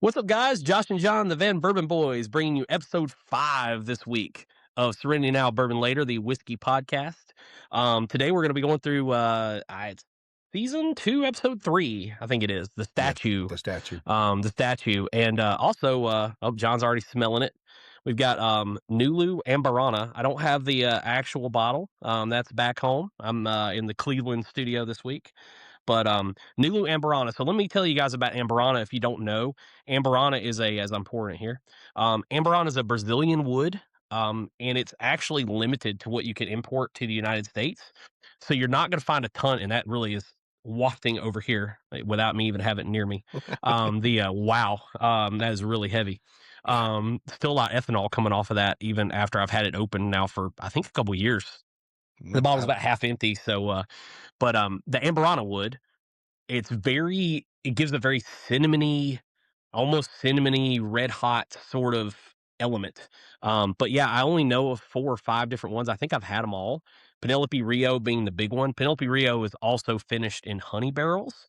What's up, guys? Josh and John, the Van Bourbon Boys, bringing you episode 5 this week of Serenity Now, Bourbon Later, the whiskey podcast. Today we're going to be going through it's season 2, episode 3, I think it is, the Yeah, statue. the statue. And also, John's already smelling it. We've got Nulu Amburana. I don't have the actual bottle. That's back home. I'm in the Cleveland studio this week. But Nulu Amburana. So let me tell you guys about Ambarana if you don't know. Ambarana is as I'm pouring it here, Ambarana is a Brazilian wood, and it's actually limited to what you can import to the United States. So you're not going to find a ton, and that really is wafting over here without me even having it near me. Wow, that is really heavy. Yeah. Still a lot of ethanol coming off of that, even after I've had it open now for I think a couple years. The No bottle's doubt. about half empty, so but the Ambarana wood, it gives a very cinnamony, almost cinnamony, red hot sort of element. But yeah, I only know of 4 or 5 different ones. I think I've had them all. Penelope Rio being the big one. Penelope Rio is also finished in honey barrels.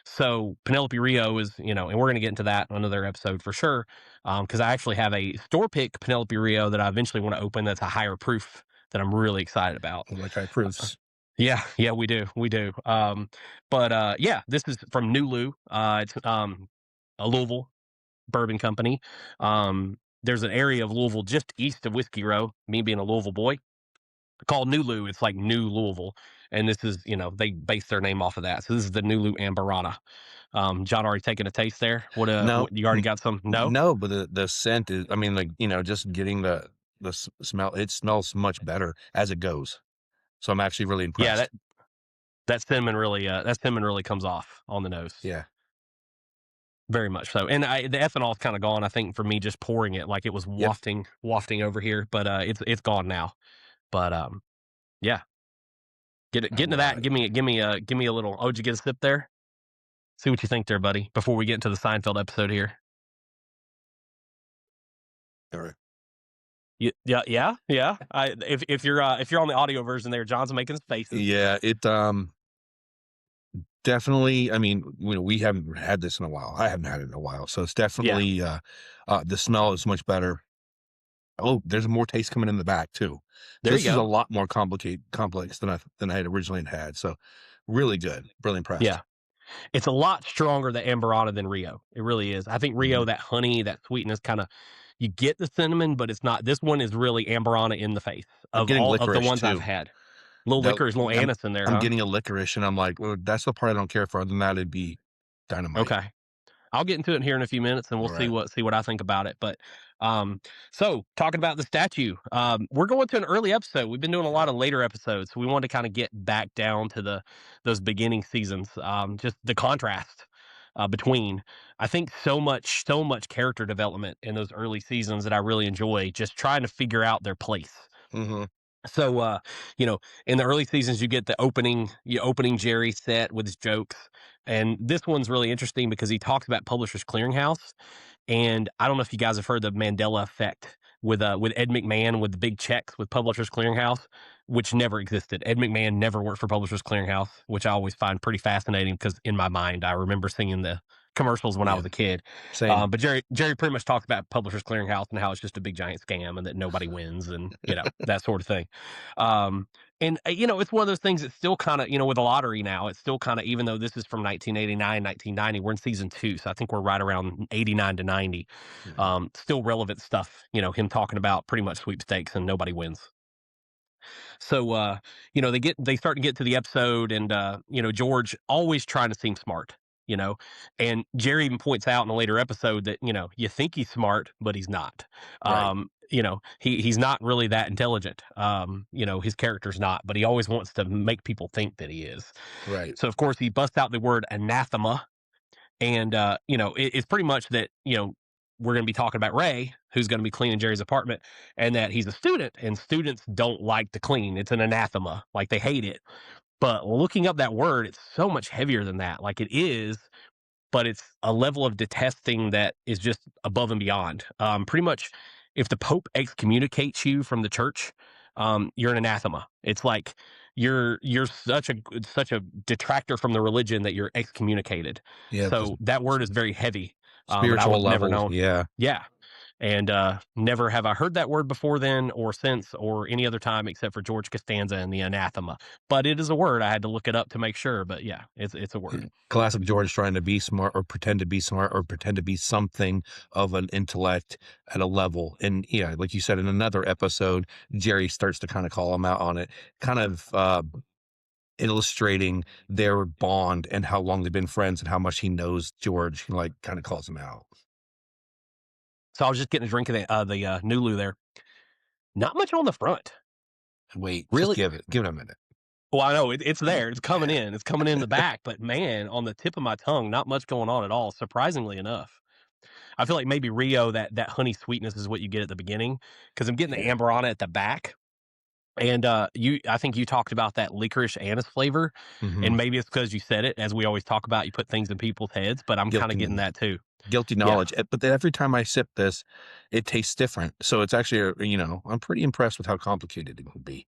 So Penelope Rio is, and we're going to get into that on another episode for sure. Because I actually have a store pick Penelope Rio that I eventually want to open that's a higher proof that I'm really excited about. Like high Uh, proofs. yeah, we do, we do. Yeah, this is from Nulu. It's a Louisville bourbon company. There's an area of Louisville just east of Whiskey Row. Me being a Louisville boy, called Nulu. It's like New Louisville, and this is they base their name off of that. So this is the Nulu Ambarana. John already taken a taste there. No, What you already got some? No. no, but the scent is. I mean, like just getting the smell. It smells much better as it goes. So I'm actually really Yeah, impressed. that cinnamon really comes off on the nose. Yeah. Very much so, and the ethanol's kind of gone. I think for me, just pouring it like it was Yep. wafting over here, but it's gone now. But yeah, get All into that. right. Give me a little. Oh, did you get a sip there? See what you think there, buddy. Before we get into the Seinfeld episode here. All right. Yeah. If you're on the audio version there, John's making his faces. Yeah. It definitely. I mean, we haven't had this in a while. I haven't had it in a while, so it's Yeah, definitely the smell is much better. Oh, there's more taste coming in the back too. there you This is a go. lot more complex than I had originally had. So really good. Really Yeah, impressed. it's a lot stronger the Ambarana than Rio. It really is. I think Rio, Mhm. that honey, that sweetness, kind of you get the cinnamon, but it's not. This one is really Ambarana in the face I'm of getting all of the licorice ones I've too. had. Little The licorice, little I'm anise in there, I'm huh? getting a licorice, and I'm like, "Well, that's the part I don't care for. Other than that, it'd be dynamite." Okay. I'll get into it here in a few minutes, and we'll see Alright. what I think about it. But so talking about the statue, we're going to an early episode. We've been doing a lot of later episodes, so we wanted to kind of get back down to those beginning seasons. Just the contrast between. I think so much character development in those early seasons that I really enjoy. Just trying to figure out their place. Mhm. So, in the early seasons, you get the opening Jerry set with his jokes, and this one's really interesting because he talks about Publishers Clearinghouse, and I don't know if you guys have heard the Mandela effect with Ed McMahon with the big checks with Publishers Clearinghouse, which never existed. Ed McMahon never worked for Publishers Clearinghouse, which I always find pretty fascinating because in my mind, I remember singing the commercials when I Yeah. was a kid. Same. But Jerry pretty much talks about Publishers Clearinghouse and how it's just a big giant scam and that nobody wins and that sort of thing. Um, and it's one of those things that's still kind of with a lottery now. It's still kind of even though this is from 1989, 1990, we're in season 2, so I think we're right around 89 to 90. Mhm. Still relevant stuff. Him talking about pretty much sweepstakes and nobody wins. So they start to get to the episode and George always trying to seem smart, and Jerry even points out in a later episode that, you think he's smart, but he's not. Right. He's not really that intelligent. His character's not, but he always wants to make people think that he is. Right. So of course he busts out the word anathema and, it's pretty much that, we're going to be talking about Ray, who's going to be cleaning Jerry's apartment, and that he's a student, and students don't like to clean. It's an anathema. Like they hate it. But looking up that word, it's so much heavier than that. Like it is, but it's a level of detesting that is just above and beyond. Pretty much, if the Pope excommunicates you from the church, you're an anathema. It's like you're such a detractor from the religion that you're excommunicated. Yeah, 'cause So that word is very heavy. but I Spiritual was never level, known. yeah. Yeah, and never have I heard that word before then or since or any other time except for George Costanza and the anathema. But it is a word. I had to look it up to make sure. But yeah, it's a word. Classic George trying to be smart or pretend to be smart or pretend to be something of an intellect at a level. And yeah, like you said in another episode, Jerry starts to kind of call him out on it, kind of illustrating their bond and how long they've been friends and how much he knows George. He like kind of calls him out. So I was just getting a drink of the Nulu there. Not much on the front, Wait, just really. give it a minute. Well, I know it's there. It's coming in. It's coming in the back. But man, on the tip of my tongue, not much going on at all. Surprisingly enough, I feel like maybe Rio that honey sweetness is what you get at the beginning because I'm getting the Yeah. Ambarana at the back. And, I think you talked about that licorice anise flavor, Hmm. and maybe it's because you said it, as we always talk about, you put things in people's heads, but I'm kinda Guilty getting that too. guilty Yeah, knowledge. But then every time I sip this, it tastes different. So it's actually, I'm pretty impressed with how complicated it can be.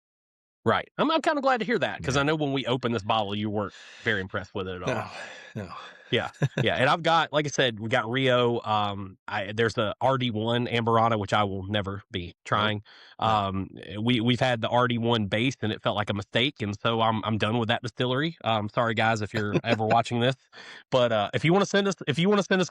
right. I'm kinda glad to hear that because Yeah. I know when we opened this bottle, you weren't very impressed with it at all. No, no. Yeah, yeah, and I've got like I said, we got Rio, there's a RD1 Ambarana, which I will never be Nope. trying. No. We've had the RD1 base, and it felt like a mistake, and so I'm done with that distillery. Sorry guys if you're ever watching this, but if you wanna send us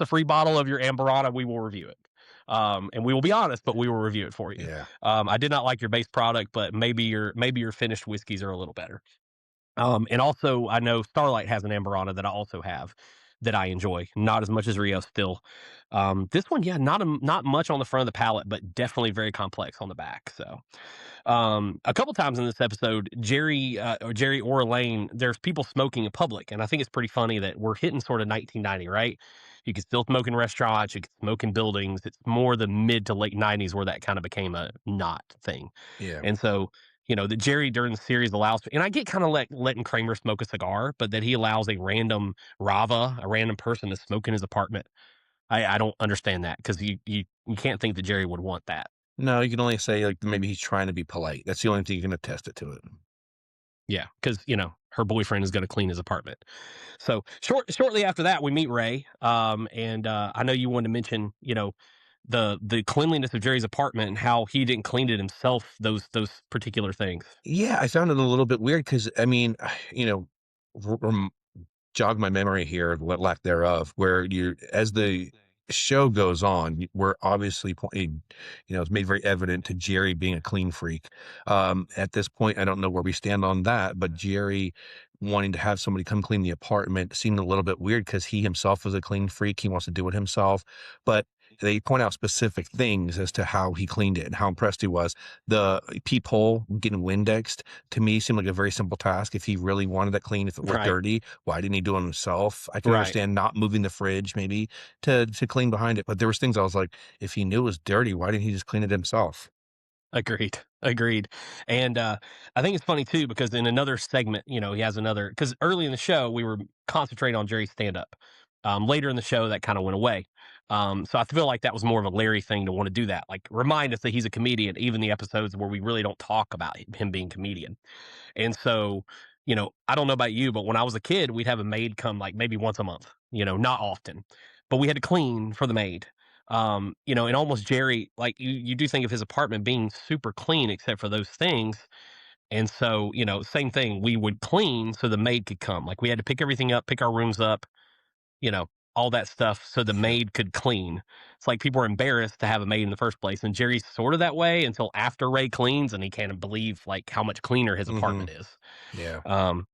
a free bottle of your Ambarana, we will review it. And we will be honest, but we will review it for you. Yeah. I did not like your base product, but maybe your finished whiskeys are a little better. And also, I know Starlight has an Amberana that I also have that I enjoy, not as much as Rio still. This one, yeah, not much on the front of the palate, but definitely very complex on the back. So, a couple times in this episode, Jerry or Elaine, there's people smoking in public, and I think it's pretty funny that we're hitting sort of 1990, right? You can still smoke in restaurants, you can smoke in buildings. It's more the mid to late 90s where that kind of became a not thing, Yeah. and so. That Jerry during the series allows, and I get kind of letting Kramer smoke a cigar, but that he allows a random a random person to smoke in his apartment. I don't understand that because you can't think that Jerry would want that. No, you can only say, like, maybe he's trying to be polite. That's the only thing you can attest it to it. Yeah, because her boyfriend is going to clean his apartment. So shortly after that, we meet Ray. And I know you wanted to mention, the cleanliness of Jerry's apartment and how he didn't clean it himself. Those particular things. Yeah, I found it a little bit weird because I mean, you know, rem jog my memory here, lack thereof, where you as the show goes on, we're obviously pointing, it's made very evident to Jerry being a clean freak. At this point, I don't know where we stand on that, but Jerry wanting to have somebody come clean the apartment seemed a little bit weird because he himself is a clean freak. He wants to do it himself, but they point out specific things as to how he cleaned it and how impressed he was. The peephole getting Windexed to me seemed like a very simple task. If he really wanted that clean, if it were Right. dirty, why didn't he do it himself? I can Right. understand not moving the fridge maybe to clean behind it, but there was things I was like, if he knew it was dirty, why didn't he just clean it himself? Agreed. Agreed. And I think it's funny too because in another segment, he has another because early in the show we were concentrating on Jerry's stand up. Later in the show, that kind of went away. So I feel like that was more of a Larry thing to want to do that, like remind us that he's a comedian, even the episodes where we really don't talk about him being comedian. And so, I don't know about you, but when I was a kid, we'd have a maid come like maybe once a month, not often, but we had to clean for the maid. And almost Jerry, like you do think of his apartment being super clean except for those things. And so, same thing, we would clean so the maid could come. Like we had to pick everything up, pick our rooms up, you know, all that stuff so the Yeah. maid could clean. It's like people are embarrassed to have a maid in the first place. And Jerry's sort of that way until after Ray cleans and he can't believe like how much cleaner his Hmm. apartment is. Yeah. Um,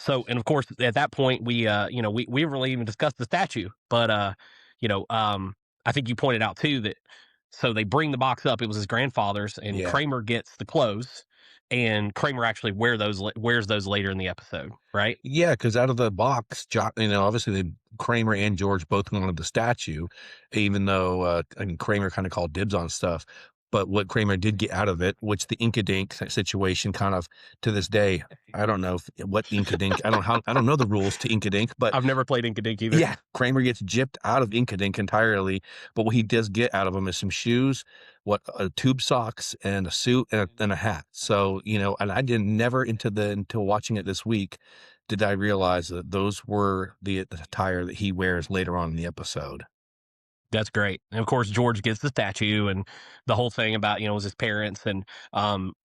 and of course, at that point, we haven't really even discussed the statue, but you know, um, I think you pointed out too that so they bring the box up. It was his grandfather's, and Yeah. Kramer gets the clothes, and Kramer actually wears those later in the episode, right? Yeah, because out of the box, obviously Kramer and George both wanted the statue, even though I mean Kramer kind of called dibs on stuff. But what Kramer did get out of it, which the Inkadink situation kind of to this day, I don't know what Inkadink. I don't know the rules to Inkadink, but I've never played Inkadink either. yeah, Kramer gets gypped out of Inkadink entirely. But what he does get out of him is some shoes, tube socks, and a suit and a hat. So and I didn't never until watching it this week did I realize that those were the attire that he wears later on in the episode. That's great. And of course, George gets the statue and the whole thing about, was his parents. And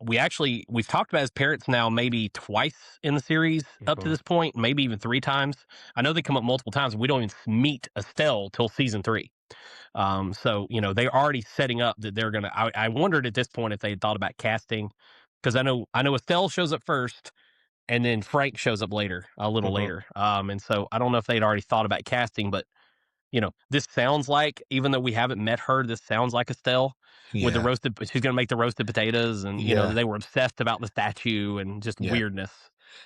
we've talked about his parents now maybe twice in the series up to Mhm. this point, maybe even three times. I know they come up multiple times. We don't even meet Estelle till season three. So, they're already setting up that they're going to, I wondered at this point if they had thought about casting because I know Estelle shows up first and then Frank shows up later, a little Mhm. later. And so I don't know if they'd already thought about casting, but this sounds like, even though we haven't met her, this sounds like Estelle with the Yeah. roasted. She's going to make the roasted potatoes, and Yeah. they were obsessed about the statue and just Yeah. weirdness.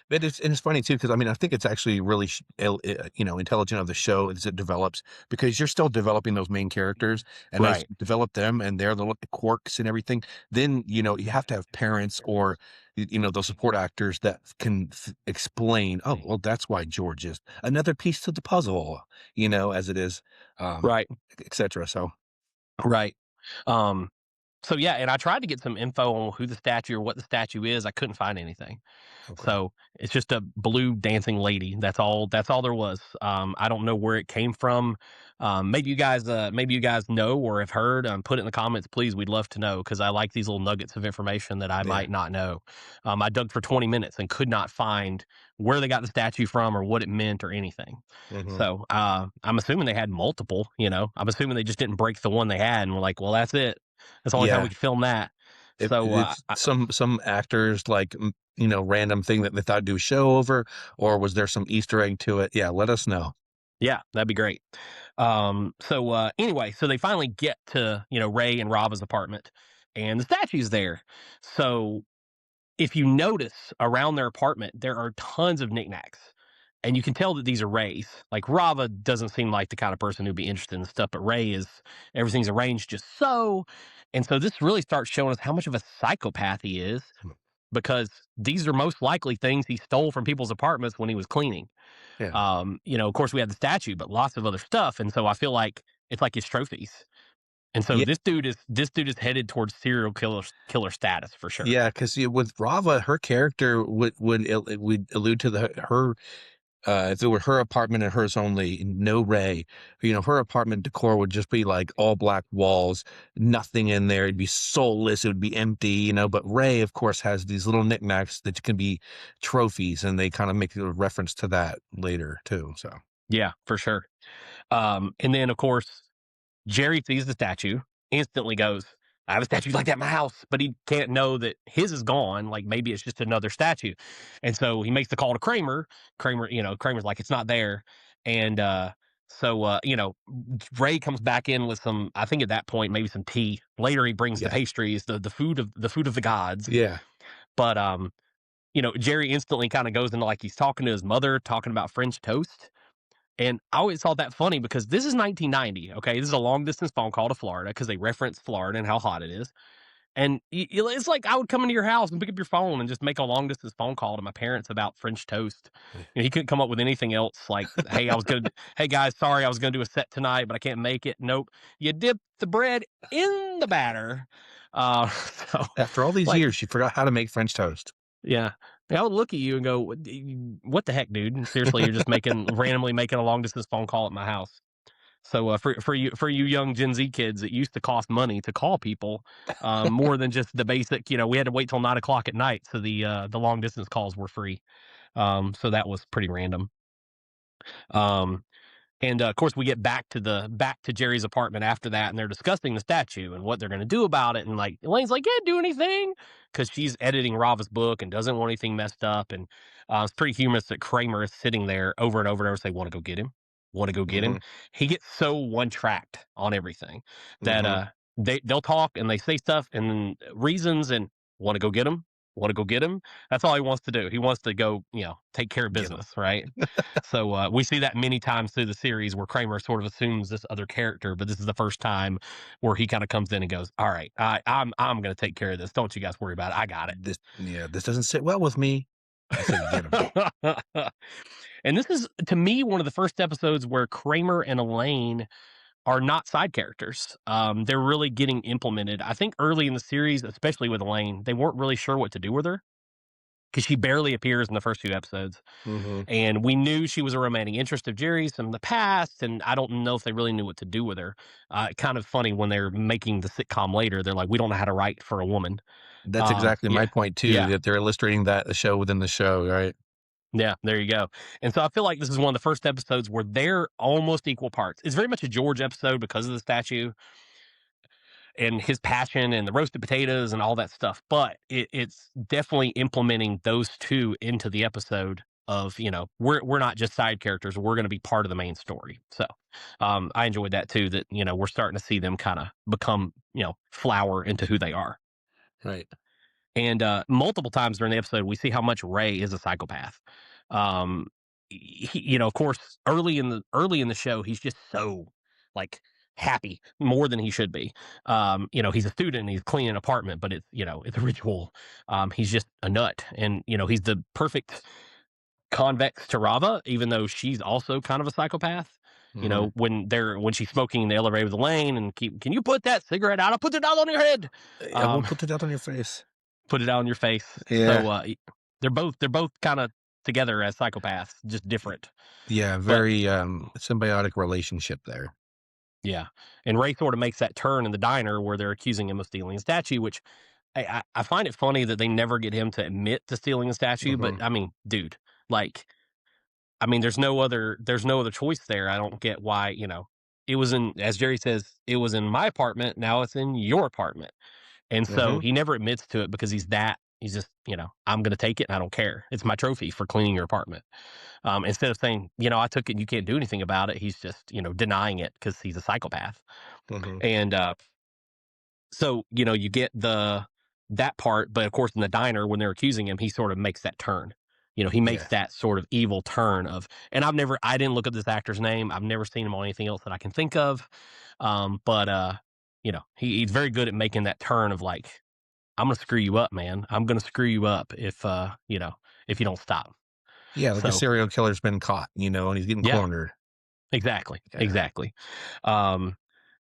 But it's funny too because I mean, I think it's actually really intelligent of the show as it develops because you're still developing those main characters, and as Right, you develop them and their little quirks and everything, then you have to have parents or those support actors that can explain. Oh, well, that's why George is another piece to the puzzle, as it is, um, right, etc. So right. Um, so yeah, and I tried to get some info on who the statue or what the statue is. I couldn't find anything. okay, So it's just a blue dancing lady. That's all there was. I don't know where it came from. Maybe you guys know or have heard. Put it in the comments, please. We'd love to know because I like these little nuggets of information that I yeah, might not know. I dug for 20 minutes and could not find where they got the statue from or what it meant or anything. hmm So I'm assuming they had multiple. I'm assuming they just didn't break the one they had and were like, well, that's it. That's the only time we yeah. could film that. If So it's some actors like, random thing that they thought do a show over, or was there some Easter egg to it? Yeah, let us know. Yeah, that'd be great. Anyway, so they finally get to, Ray and Rava's apartment and the statue's there. So if you notice around their apartment, there are tons of knickknacks. And you can tell that these are Ray's. Like Rava doesn't seem like the kind of person who'd be interested in stuff, but Ray is everything's arranged just so. And so this really starts showing us how much of a psychopath he is Hmm, because these are most likely things he stole from people's apartments when he was cleaning. yeah. Of course, we have the statue, but lots of other stuff, and so I feel like it's like his trophies. And so Yeah, this dude is headed towards serial killer status for sure. yeah, 'cause, with Rava, her character would allude to her, if it were her apartment and hers only, no Ray, her apartment decor would just be, like, all black walls, nothing in there, it'd be soulless, it would be empty, but Ray, of course, has these little knickknacks that can be trophies, and they kinda make a reference to that later too, so Yeah, for sure. And then of course Jerry sees the statue, instantly goes, I have a statue like that in my house, but he can't know that his is gone. Like maybe it's just another statue. And so he makes the call to Kramer. Kramer's like, it's not there. And Ray comes back in with some, I think at that point, maybe some tea. Later he brings the yeah. pastries, the food of the gods. Yeah. But Jerry instantly kind of goes into like he's talking to his mother, talking about French toast. And I always thought that funny because this is 1990. Okay, this is a long distance phone call to Florida because they reference Florida and how hot it is. And it's like I would come into your house and pick up your phone and just make a long distance phone call to my parents about French toast. He couldn't come up with anything else. Like, hey guys, sorry, I was gonna do a set tonight, but I can't make it. Nope, you dip the bread in the batter. So After all these like years, she forgot how to make French toast. yeah. I would look at you and go, "What the heck, dude? Seriously, you're just randomly making a long distance phone call at my house." So for you young Gen Z kids, it used to cost money to call people, more than just the basic. We had to wait till 9 o'clock at night, so the long distance calls were free. So that was pretty random. Um, and of course, we get back to Jerry's apartment after that, and they're discussing the statue and what they're going to do about it. And like Elaine's like, "Yeah, do anything," because she's editing Rava's book and doesn't want anything messed up. And it's pretty humorous that Kramer is sitting there over and over and over, say, "Want to go get him? Want to go get him?" Mhm, He gets so one tracked on everything that mhm, they'll talk and they say stuff and then reasons and want to go get him. Want to go get him? That's all he wants to do. He wants to go, take care of get 'em. business, right? So we see that many times through the series where Kramer sort of assumes this other character, but this is the first time where he kind of comes in and goes, "All right, I'm going to take care of this. Don't you guys worry about it. I got This doesn't sit well with me. I say get 'em. it." And this is to me one of the first episodes where Kramer and Elaine are not side characters. They're really getting implemented. I think early in the series, especially with Elaine, they weren't really sure what to do with her. because she barely appears in the first 2 episodes. Mhm. And we knew she was a romantic interest of Jerry's from the past, and I don't know if they really knew what to do with her. Kind of funny when they're making the sitcom later, they're like, "We don't know how to write for a woman." That's exactly my Yeah, point too, yeah, that they're illustrating that the show within the show, right? yeah. There you go. And so I feel like this is one of the first episodes where they're almost equal parts. It's very much a George episode because of the statue and his passion and the roasted potatoes and all that stuff. But it's definitely implementing those two into the episode of, we're not just side characters, we're going to be part of the main story. So I enjoyed that too, that we're starting to see them kind of become, flower into who they are. Right. And multiple times during the episode, we see how much Ray is a psychopath. Um, of course, early in the show, he's just so like happy more than he should be. He's a student, he's cleaning an apartment, but it's a ritual. He's just a nut, and he's the perfect convex to Rava, even though she's also kind of a psychopath. Mhm. When she's smoking in the elevator with Elaine and can you put that cigarette out? I'll put it out on your head. I will Um, put it out on your face. Put it out on your face. Yeah. So, they're both kinda together as psychopaths, just Y different. yeah, But very, symbiotic relationship there. yeah, and Ray sorta makes that turn in the diner where they're accusing him of stealing a statue, which I find it funny that they never get him to admit to stealing a statue, but, Mhm. I mean, dude, like, there's no other choice there. I don't get why, it was in as Jerry says, "It was in my apartment, now it's in your apartment." And so Mhm. he never admits to it because he's just, I'm going to take it and I don't care. It's my trophy for cleaning your apartment. Instead of saying, I took it and you can't do anything about it, he's just, denying it because he's a psychopath. Mhm. And so, you get that part. But of course, in the diner, when they're accusing him, he sort of makes that turn. He makes Yeah. that sort of evil turn and I didn't look up this actor's name. I've never seen him on anything else that I can think of. But, he's very good at making that turn of like, I'm gonna screw you up, man. I'm gonna screw you up if you don't stop. Yeah, like a So serial killer's been caught, and he's getting yeah, cornered. exactly, Yeah. exactly. Um,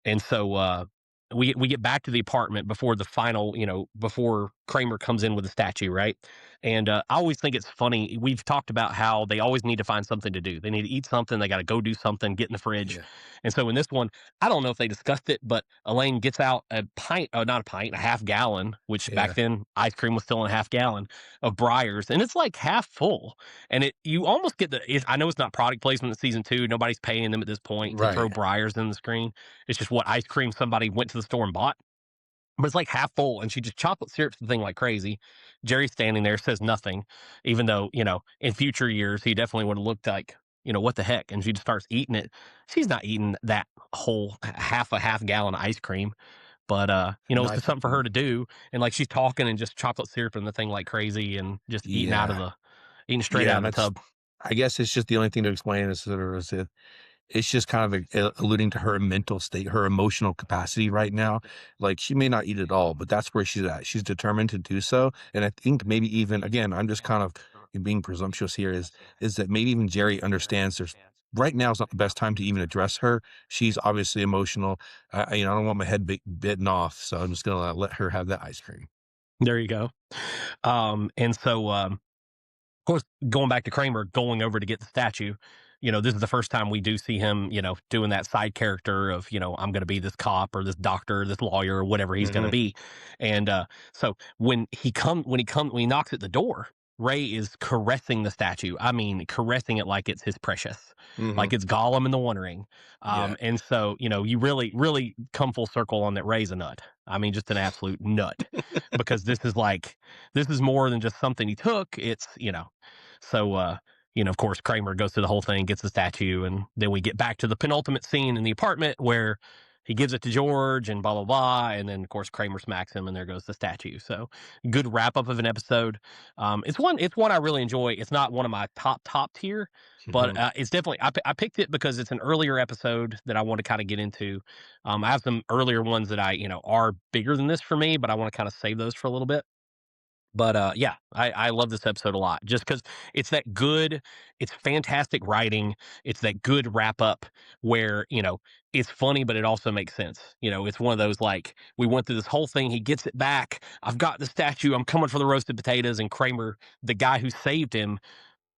and so we get back to the apartment before the final, before Kramer comes in with the statue, right? And I always think it's funny. We've talked about how they always need to find something to do. They need to eat something. They got to go do something. Get in the fridge. Yeah. And so in this one, I don't know if they discussed it, but Elaine gets out a pint, not a pint, a half gallon, which back Yeah. then ice cream was still in a half gallon of Briars, and it's like half full. And you almost get I know it's not product placement in season two. Nobody's paying them at this point to throw Right. Briars in the screen. It's just what ice cream somebody went to the store and bought. But it's like half full, and she just chocolate syrups the thing like crazy. Jerry's standing there, says nothing, even though, in future years, he definitely would have looked like, what the heck? And she just starts eating it. She's not eating that whole half a half gallon of ice cream, but, No, it's I just think something for her to do. And like she's talking and just chocolate syrup and the thing like crazy and just yeah. eating straight Yeah, out and of the that's tub. I guess it's just the only thing to explain is sort of is it's just kind of alluding to her mental state, her emotional capacity right now. Like she may not eat it all, but that's where she's at. She's determined to do so. And I think maybe even again, I'm just kind of being presumptuous here is that maybe even Jerry understands there's right now is not the best time to even address her. She's obviously emotional. I don't want my head bitten off, so I'm just gonna let her have that ice cream. There you go. And so, of course, going back to Kramer going over to get the statue, this is the first time we do see him, doing that side character of, I'm going to be this cop or this doctor, this lawyer, or whatever he's going to Hmm. be. And so when he knocks at the door, Ray is caressing the statue. I mean, caressing it like it's his precious, Hmm. like it's Gollum in the One Ring. Yeah. And so, you really, really come full circle on that Ray's a nut. I mean, just an absolute nut because this is more than just something he took. So, of course, Kramer goes through the whole thing, gets the statue, and then we get back to the penultimate scene in the apartment where he gives it to George and blah blah blah, and then of course Kramer smacks him, and there goes the statue. So, good wrap up of an episode. It's one I really enjoy. It's not one of my top tier, but Hmm. it's definitely I picked it because it's an earlier episode that I want to kind of get into. I have some earlier ones that are bigger than this for me, but I want to kind of save those for a little bit. But, yeah, I love this episode a lot just because it's that good it's fantastic writing, it's that good wrap up where, it's funny, but it also makes sense. It's one of those, like, we went through this whole thing, he gets it back, "I've got the statue, I'm coming for the roasted potatoes," and Kramer, the guy who saved him,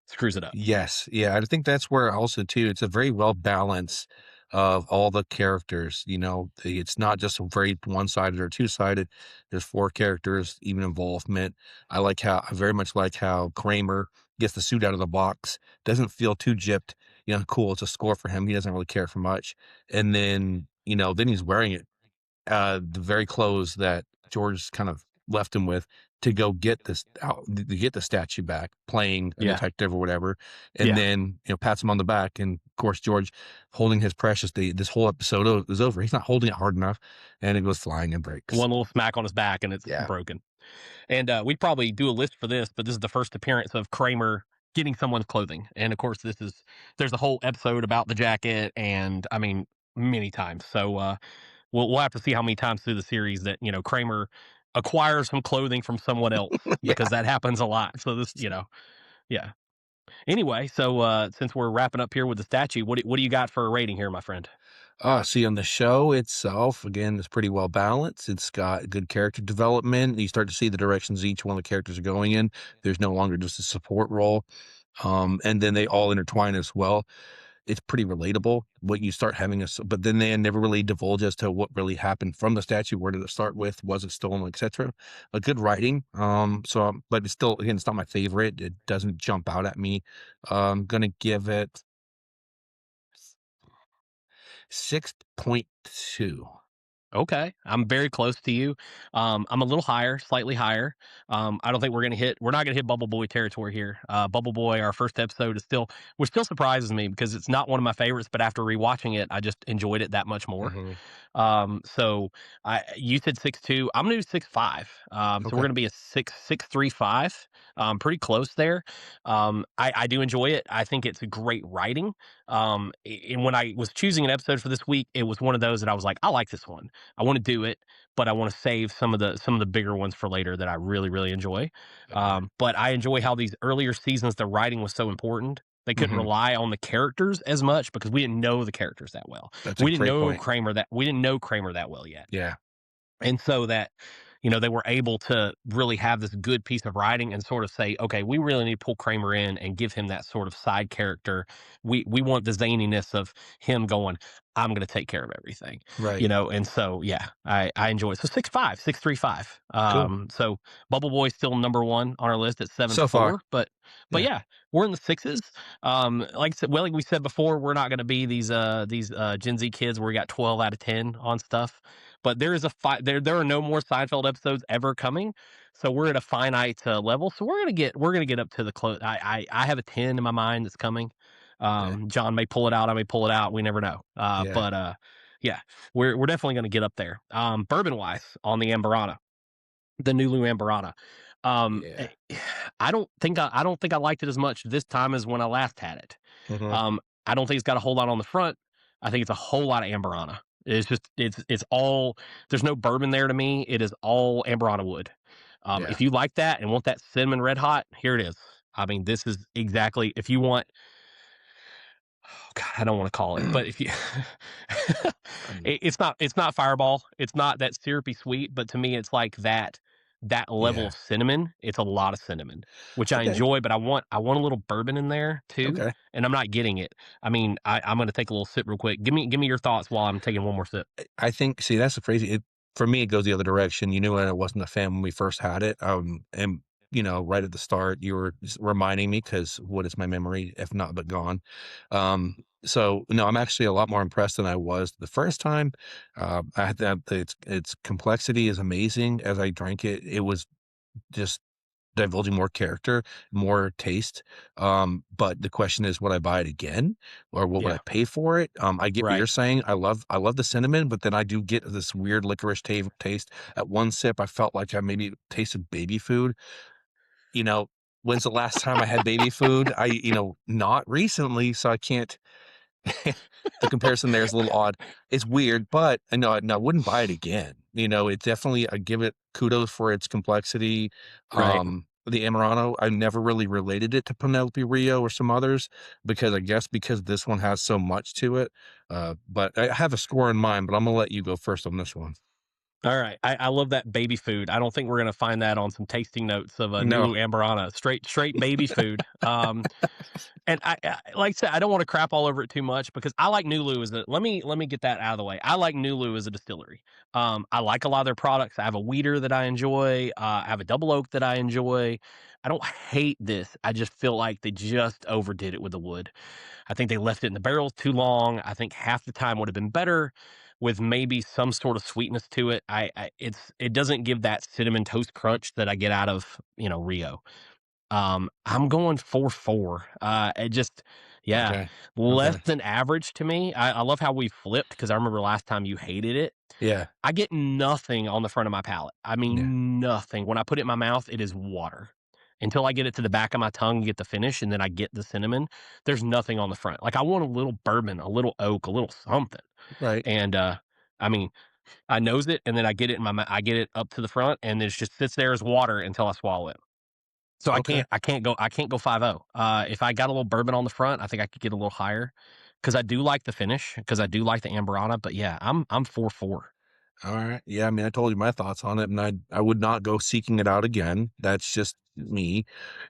screws it up. Yes, yeah, I think that's where also too, it's a very well balance of all the characters, it's not just a very one-sided or two-sided. There's 4 characters, even involvement. I very much like how Kramer gets the suit out of the box, doesn't feel too gypped, cool, it's a score for him, he doesn't really care for much, and then he's wearing it the very clothes that George kind of left him with to go get this out to get the statue back, playing a Yeah, detective or whatever, and yeah. then, pats him on the back, and, of course, George holding his precious this whole episode is over. He's not holding it hard enough, and it goes flying and breaks. One little smack on his back and it's Yeah. broken. And, we'd probably do a list for this, but this is the first appearance of Kramer getting someone's clothing. And of course, there's a whole episode about the jacket, and I mean, many times. So, we'll have to see how many times through the series that Kramer acquires some clothing from someone else Yeah. because that happens a lot. So yeah. Anyway, so since we're wrapping up here with the statue, what do you got for a rating here, my friend? See, on the show itself, again, it's pretty well balanced. It's got good character development. You start to see the directions each one of the characters are going in. There's no longer just a support role. And then they all intertwine as well. It's pretty relatable. What you start having but then they never really divulge as to what really happened from the statue. Where did it start with? Was it stolen, etc. A good writing. But it's still, again, it's not my favorite. It doesn't jump out at me. Gonna give it 6.2. Okay, I'm very close to you. I'm a little higher, slightly higher. I don't think we're not gonna hit Bubble Boy territory here. Bubble Boy, our first episode is still, which still surprises me because it's not one of my favorites, but after rewatching it, I just enjoyed it that much more. Hmm. So you said 6.2. I'm gonna do 6.5. So we're Okay. gonna be a 6.3.5. Pretty close there. I do enjoy it. I think it's a great writing. And when I was choosing an episode for this week, it was one of those that I was like, I like this one. I want to do it, but I want to save some of the bigger ones for later that I really really enjoy. Okay. But I enjoy how these earlier seasons the writing was so important. They couldn't Hmm. rely on the characters as much because we didn't know the characters that well. That's a great point. We didn't know Kramer that well yet. Yeah. And so that, they were able to really have this good piece of writing and sort of say, okay, we really need to pull Kramer in and give him that sort of side character. We want the zaniness of him going, I'm going to take care of everything, Right. and so, yeah, I enjoy it. So 6.5, 6.35. Cool. So Bubble Boy's still number one on our list at seven So far. four, but Yeah. yeah, we're in the sixes. Like I said, well, like we said before, we're not going to be these Gen Z kids where we got 12 out of 10 on stuff. But there is there are no more Seinfeld episodes ever coming, so we're at a finite level. So we're gonna get up to the close. I have a 10 in my mind that's coming. Yeah. John may pull it out. I may pull it out. We never know. Yeah. But yeah, we're definitely gonna get up there. Bourbon wise on the Ambarana, the Nulu Amburana. Um, eh, Yeah. I don't think I liked it as much this time as when I last had it. Mhm. I don't think it's got a whole lot on the front. I think it's a whole lot of Amberana. It's all there's no bourbon there to me. It is all Amberana wood. Yeah. If you like that and want that cinnamon red hot, here it is. I mean, this is exactly if you want. Oh God, I don't want to call it, but if you, Um, it's not Fireball. It's not that syrupy sweet, but to me, it's like that level yeah. of cinnamon. It's a lot of cinnamon, which I Okay. enjoy, but I want a little bourbon in there too, Okay. and I'm not getting it. I mean, I'm gonna take a little sip real quick. Give me your thoughts while I'm taking one more sip. I think see, that's the crazy for me, it goes the other direction. You knew I wasn't a fan when we first had it. And, right at the start, you were just reminding me because what is my memory if not but gone? So, no, I'm actually a lot more impressed than I was the first time. I had that its complexity is amazing. As I drank it, it was just divulging more character, more taste. But the question is, would I buy it again, or what would I Yeah, pay for it? I get what right. you're saying. I love the cinnamon, but then I do get this weird licorice taste. At one sip, I felt like I maybe tasted baby food. You know, when's the last time I had baby food? Not recently, so I can't. The comparison there is a little odd. It's weird, but I know I wouldn't buy it again. It definitely I give it kudos for its complexity. Right. The Amorano, I never really related it to Penelope Rio or some others because I guess because this one has so much to it. But I have a score in mind, but I'm gonna let you go first on this one. All right. I love that baby food. I don't think we're gonna find that on some tasting notes of a No. Nulu Amburana. Straight baby food. And like I said, I don't want to crap all over it too much because I like Nulu as a let me get that out of the way. I like Nulu as a distillery. I like a lot of their products. I have a weeder that I enjoy. I have a double oak that I enjoy. I don't hate this. I just feel like they just overdid it with the wood. I think they left it in the barrels too long. I think half the time would have been better with maybe some sort of sweetness to it. It doesn't give that cinnamon toast crunch that I get out of Rio. I'm going 4-4. It just yeah, Okay. less Okay. than average to me. I love how we flipped because I remember last time you hated it. Yeah. I get nothing on the front of my palate. I Yeah. mean, nothing. When I put it in my mouth, it is water. Until I get it to the back of my tongue and get the finish, and then I get the cinnamon, there's nothing on the front. Like, I want a little bourbon, a little oak, a little something. Right. And, I mean, I nose it, and then I get it in my I get it up to the front, and it just sits there as water until I swallow it. So Okay. I can't go 5-0. If I got a little bourbon on the front, I think I could get a little higher because I do like the finish because I do like the Ambarana. But yeah, I'm 4-4. All right. Yeah, I mean, I told you my thoughts on it, and I would not go seeking it out again. That's just me.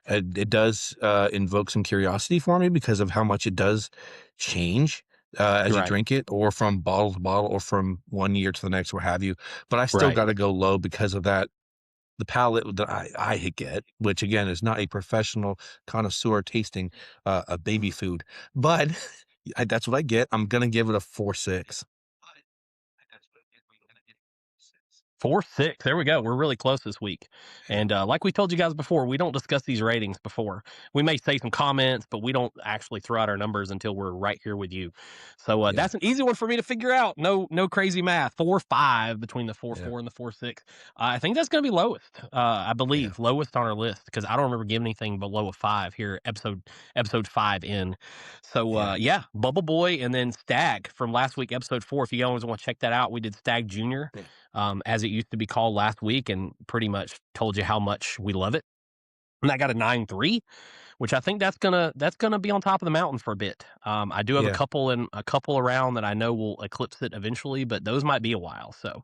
It does invoke some curiosity for me because of how much it does change as you Right, drink it, or from bottle to bottle, or from one year to the next, what have you. But I still right. got to go low because of that. The palate that I get, which again is not a professional connoisseur tasting a baby food, but that's what I get. I'm gonna give it a 4.6. 4-6. There we go. We're really close this week. Yeah. And like we told you guys before, we don't discuss these ratings before. We may say some comments, but we don't actually throw out our numbers until we're right here with you. So Yeah. that's an easy one for me to figure out. No crazy math. 4-5 between the four Yeah. four and the 4-6. I think that's going to be lowest. I Yeah. believe lowest on our list because I don't remember giving anything below a 5 here. Episode 5 in. So Yeah. yeah, Bubble Boy and then Stag from last week, episode 4. If you guys want to check that out, we did Stag Junior, Yeah. as it used to be called last week, and pretty much told you how much we love it. And I got a 9-3, which I think that's gonna be on top of the mountain for a bit. I do have Yeah. a couple around that I know will eclipse it eventually, but those might be a while. So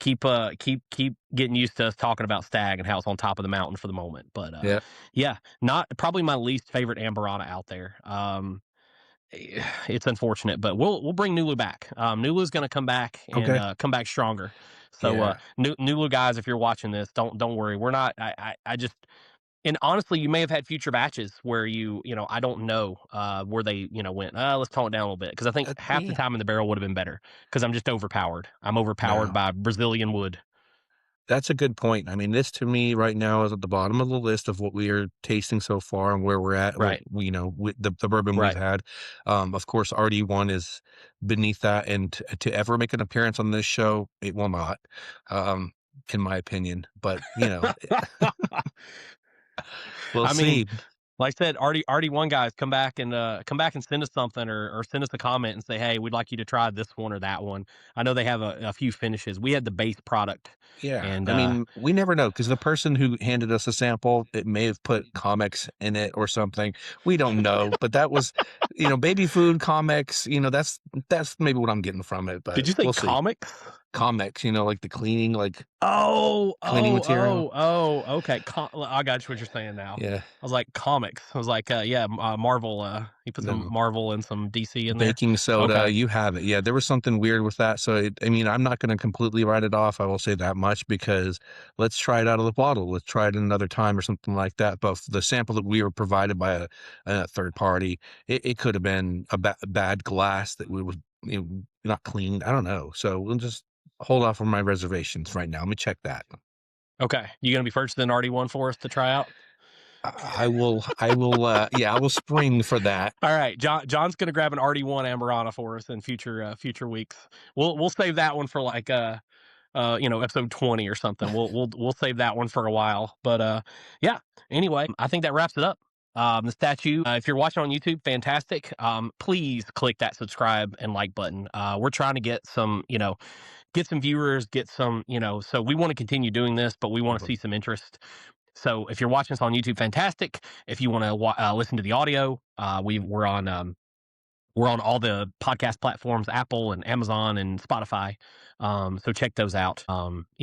keep getting used to us talking about Stag and how it's on top of the mountain for the moment. But Yeah. yeah, not probably my least favorite Ambarana out there. It's unfortunate, but we'll bring Nulu back. Nulu's going to come back and Okay. come back stronger. So Yeah. Nulu guys, if you're watching this, don't worry. We're not. I just and honestly, you may have had future batches where I don't know where they went. Let's tone it down a little bit because I think half the Yeah. time in the barrel would have been better because I'm just overpowered. I'm overpowered No. by Brazilian wood. That's a good point. I mean, this to me right now is at the bottom of the list of what we are tasting so far and where we're at, Right, with the bourbon we've right. had. Of course, RD1 is beneath that, and to ever make an appearance on this show, it will not, um, in my opinion. But, we'll I mean, see. like I said, RD1 guys, come back and send us something or send us a comment and say, hey, we'd like you to try this one or that one. I know they have a few finishes. We had the base product, Yeah, and I mean, we never know because the person who handed us a sample, it may have put comics in it or something. We don't know, but that was, baby food comics. That's maybe what I'm getting from it, but did you say we'll see. comics? Comics, like the cleaning, like Oh, cleaning oh, material. oh, oh. Okay, I got what you're saying now. Yeah, I was like comics. I was like, yeah, Marvel. You put some no. Marvel and some DC in there. Baking soda, Okay, you have it. Yeah, there was something weird with that. So, I mean, I'm not going to completely write it off. I will say that much because let's try it out of the bottle. Let's try it another time or something like that. But the sample that we were provided by a third party, it could have been bad glass that we was not cleaned. I don't know. So we'll just hold off on my reservations right now. Let me check that. okay. You gonna be first in RD1 for us to try out? Yeah, I will spring for that. All right, John's gonna grab an RD1 Ambarana for us in future weeks. We'll save that one for like episode 20 or something. We'll save that one for a while. But yeah. Anyway, I think that wraps it up. The statue, if you're watching on YouTube, fantastic. Please click that subscribe and like button. We're trying to get some, get some viewers, get some, so we want to continue doing this, but we want to Mhm. see some interest. So if you're watching us on YouTube, fantastic. If you want to listen to the audio, we're on all the podcast platforms, Apple and Amazon and Spotify. So check those out. I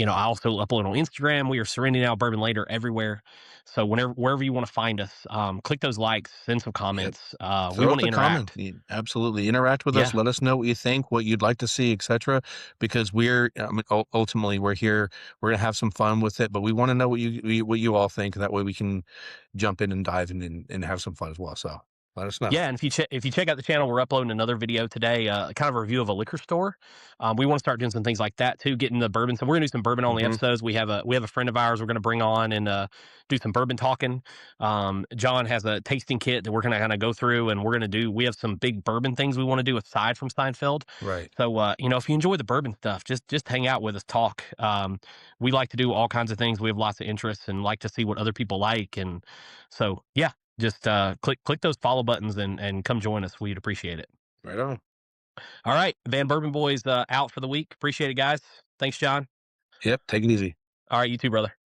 also upload on Instagram. We are Serenity Now Bourbon Later everywhere. So wherever you want to find us, click those likes, send some Yep. comments. We Throw want up to a comment. interact. Absolutely. Interact with us. Yeah. Let us know what you think, what you'd like to see, etc. Because ultimately we're here. We're gonna have some fun with it, but we want to know what you all think. That way we can jump in and dive in and have some fun as well. So let us know. Yeah, and if you check out the channel, we're uploading another video today, kind of a review of a liquor store. We want to start doing some things like that too, getting the bourbon. So we're gonna do some bourbon only Hmm. episodes. We have a friend of ours we're gonna bring on and do some bourbon talking. John has a tasting kit that we're gonna kind of go through, and we're gonna do. We have some big bourbon things we want to do aside from Seinfeld. Right. So if you enjoy the bourbon stuff, just hang out with us, talk. We like to do all kinds of things. We have lots of interests and like to see what other people like, and so yeah, just click those follow buttons and come join us. We'd appreciate it. Right on. All right, Van Bourbon Boys out for the week. Appreciate it, guys. Thanks, John. Yep. Take it easy. All right, you too, brother.